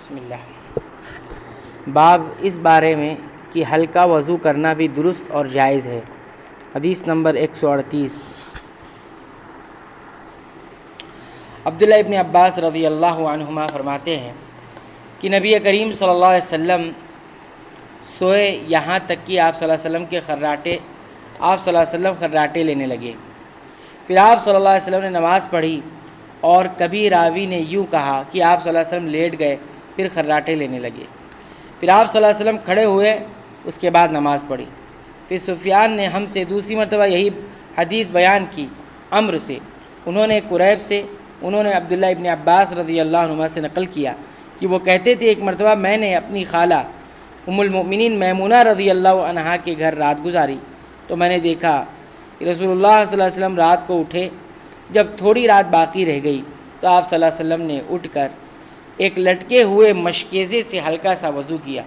بسم اللہ۔ باب اس بارے میں کہ ہلکا وضو کرنا بھی درست اور جائز ہے۔ حدیث نمبر 138۔ عبداللہ ابن عباس رضی اللہ عنہما فرماتے ہیں کہ نبی کریم صلی اللہ علیہ وسلم سوئے یہاں تک کہ آپ صلی اللہ علیہ وسلم خراٹے لینے لگے۔ پھر آپ صلی اللہ علیہ وسلم نے نماز پڑھی، اور کبھی راوی نے یوں کہا کہ آپ صلی اللہ علیہ وسلم لیٹ گئے پھر خراٹے لینے لگے۔ پھر آپ صلی اللہ علیہ وسلم کھڑے ہوئے، اس کے بعد نماز پڑھی۔ پھر سفیان نے ہم سے دوسری مرتبہ یہی حدیث بیان کی عمرو سے، انہوں نے قریب سے، انہوں نے عبداللہ ابن عباس رضی اللہ عنہما سے نقل کیا کہ وہ کہتے تھے ایک مرتبہ میں نے اپنی خالہ ام المؤمنین میمونہ رضی اللہ عنہا کے گھر رات گزاری، تو میں نے دیکھا کہ رسول اللہ صلی اللہ علیہ وسلم رات کو اٹھے۔ جب تھوڑی رات باقی رہ گئی تو آپ صلی اللہ علیہ وسلم نے اٹھ کر ایک لٹکے ہوئے مشکیزے سے ہلکا سا وضو کیا۔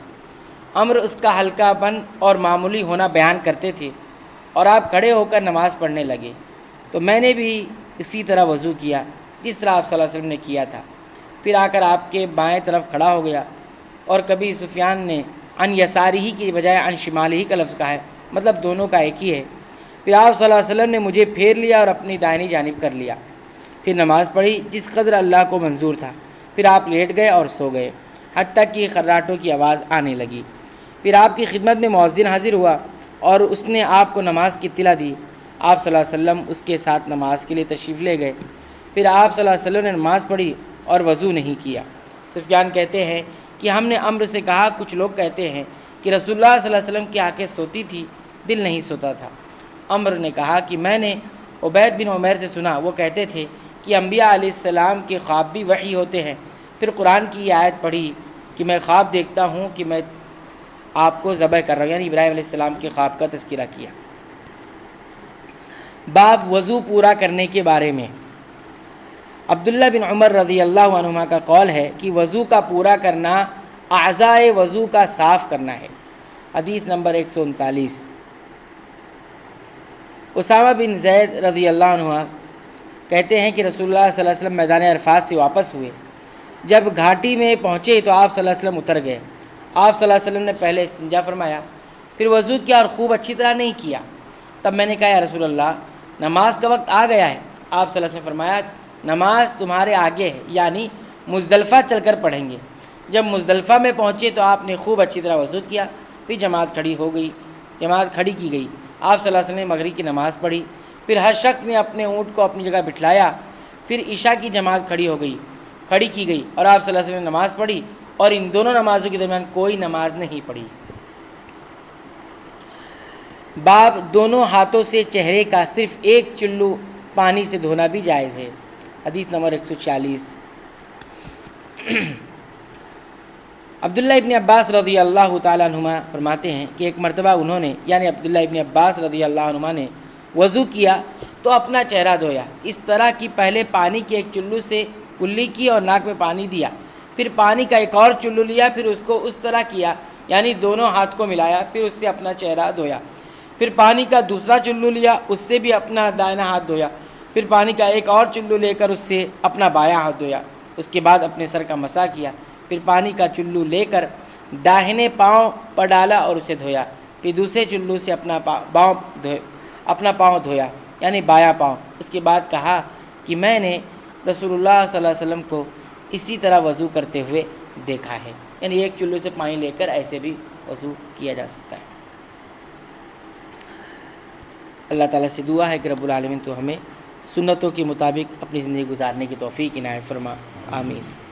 عمرو اس کا ہلکا پن اور معمولی ہونا بیان کرتے تھے، اور آپ کھڑے ہو کر نماز پڑھنے لگے، تو میں نے بھی اسی طرح وضو کیا جس طرح آپ صلی اللہ علیہ وسلم نے کیا تھا۔ پھر آ کر آپ کے بائیں طرف کھڑا ہو گیا، اور کبھی سفیان نے عن یسارہ کی بجائے عن شمالہ کا لفظ کہا ہے، مطلب دونوں کا ایک ہی ہے۔ پھر آپ صلی اللہ علیہ وسلم نے مجھے پھیر لیا اور اپنی دائنی جانب کر لیا، پھر نماز پڑھی جس قدر اللہ کو منظور تھا۔ پھر آپ لیٹ گئے اور سو گئے حتیٰ کہ خراٹوں کی آواز آنے لگی۔ پھر آپ کی خدمت میں مؤذن حاضر ہوا اور اس نے آپ کو نماز کی اطلاع دی۔ آپ صلی اللہ علیہ وسلم اس کے ساتھ نماز کے لیے تشریف لے گئے۔ پھر آپ صلی اللہ علیہ وسلم نے نماز پڑھی اور وضو نہیں کیا۔ سفیان کہتے ہیں کہ ہم نے عمرو سے کہا، کچھ لوگ کہتے ہیں کہ رسول اللہ صلی اللہ علیہ وسلم کی آنکھیں سوتی تھی، دل نہیں سوتا تھا۔ عمرو نے کہا کہ میں نے عبید بن عمیر سے سنا، وہ کہتے تھے کہ انبیاء علیہ السلام کے خواب بھی وحی ہوتے ہیں۔ پھر قرآن کی یہ آیت پڑھی کہ میں خواب دیکھتا ہوں کہ میں آپ کو ذبح کر رہا ہوں، یعنی ابراہیم علیہ السلام کے خواب کا تذکرہ کیا۔ باب وضو پورا کرنے کے بارے میں۔ عبداللہ بن عمر رضی اللہ عنہما کا قول ہے کہ وضو کا پورا کرنا اعضائے وضو کا صاف کرنا ہے۔ حدیث نمبر 139۔ اسامہ بن زید رضی اللہ عنہ کہتے ہیں کہ رسول اللہ صلی اللہ علیہ وسلم میدان عرفات سے واپس ہوئے۔ جب گھاٹی میں پہنچے تو آپ صلی اللہ علیہ وسلم اتر گئے۔ آپ صلی اللہ علیہ وسلم نے پہلے استنجا فرمایا، پھر وضو کیا اور خوب اچھی طرح نہیں کیا۔ تب میں نے کہا یا رسول اللہ، نماز کا وقت آ گیا ہے۔ آپ صلی اللہ علیہ وسلم نے فرمایا نماز تمہارے آگے ہے، یعنی مزدلفہ چل کر پڑھیں گے۔ جب مزدلفہ میں پہنچے تو آپ نے خوب اچھی طرح وضو کیا، پھر جماعت کھڑی کی گئی۔ آپ صلی اللہ علیہ وسلم نے مغرب کی نماز پڑھی، پھر ہر شخص نے اپنے اونٹ کو اپنی جگہ بٹھلایا، پھر عشاء کی جماعت کھڑی کی گئی، اور آپ صلی اللہ علیہ وسلم نے نماز پڑھی، اور ان دونوں نمازوں کے درمیان کوئی نماز نہیں پڑھی۔ باب دونوں ہاتھوں سے چہرے کا صرف ایک چلو پانی سے دھونا بھی جائز ہے۔ حدیث نمبر 140۔ عبداللہ ابن عباس رضی اللہ تعالیٰ عنہما فرماتے ہیں کہ ایک مرتبہ انہوں نے، یعنی عبداللہ ابن عباس رضی اللہ عنہما نے وضو کیا تو اپنا چہرہ دھویا، اس طرح کہ پہلے پانی کے ایک چلو سے کلی کی اور ناک میں پانی دیا، پھر پانی کا ایک اور چلو لیا، پھر اس کو اس طرح کیا، یعنی دونوں ہاتھ کو ملایا، پھر اس سے اپنا چہرہ دھویا، پھر پانی کا دوسرا چلو لیا، اس سے بھی اپنا دائنا ہاتھ دھویا، پھر پانی کا ایک اور چلو لے کر اس سے اپنا بایاں ہاتھ دھویا، اس کے بعد اپنے سر کا مسح کیا، پھر پانی کا چلو لے کر داہنے پاؤں پر ڈالا اور اسے دھویا، پھر دوسرے چلو سے اپنا پاؤں دھویا، یعنی بایاں پاؤں۔ اس کے بعد کہا کہ میں نے رسول اللہ صلی اللہ علیہ وسلم کو اسی طرح وضو کرتے ہوئے دیکھا ہے، یعنی ایک چلو سے پانی لے کر ایسے بھی وضو کیا جا سکتا ہے۔ اللہ تعالیٰ سے دعا ہے کہ رب العالمین تو ہمیں سنتوں کے مطابق اپنی زندگی گزارنے کی توفیق عنایت فرما، آمین۔